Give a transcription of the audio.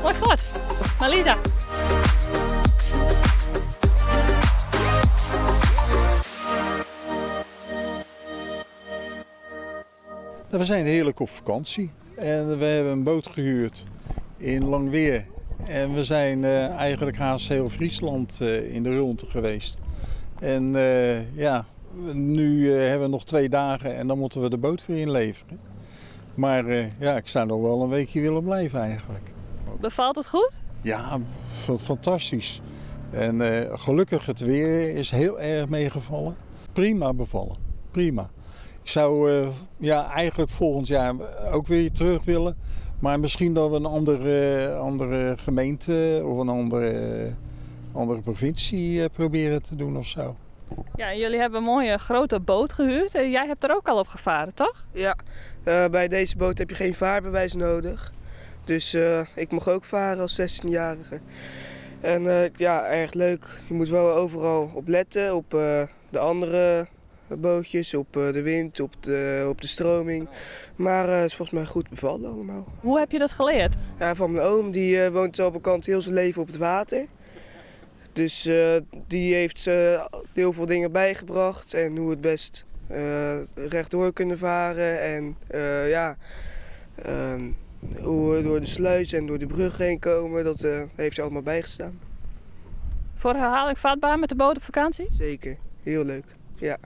Mooi god. Marlisa. We zijn heerlijk op vakantie en we hebben een boot gehuurd in Langweer. En we zijn eigenlijk haast heel Friesland in de rondte geweest. En ja, nu hebben we nog 2 dagen en dan moeten we de boot weer inleveren. Maar ja, ik zou nog wel een weekje willen blijven eigenlijk. Bevalt het goed? Ja, fantastisch. En gelukkig het weer is heel erg meegevallen. Prima bevallen, prima. Ik zou ja, eigenlijk volgend jaar ook weer terug willen. Maar misschien dat we een andere gemeente of een andere provincie proberen te doen of zo. Ja, en jullie hebben een mooie grote boot gehuurd. Jij hebt er ook al op gevaren, toch? Ja, bij deze boot heb je geen vaarbewijs nodig. Dus ik mag ook varen als 16-jarige. En ja, erg leuk. Je moet wel overal op letten, op de andere bootjes, op de wind, op de stroming. Maar het is volgens mij goed bevallen allemaal. Hoe heb je dat geleerd? Ja, van mijn oom, die woont al bekend heel zijn leven op het water. Dus die heeft heel veel dingen bijgebracht en hoe het best rechtdoor kunnen varen. En ja, hoe we door de sluis en door de brug heen komen, dat heeft hij allemaal bijgestaan. Voor herhaling vatbaar met de boot op vakantie? Zeker, heel leuk. Ja.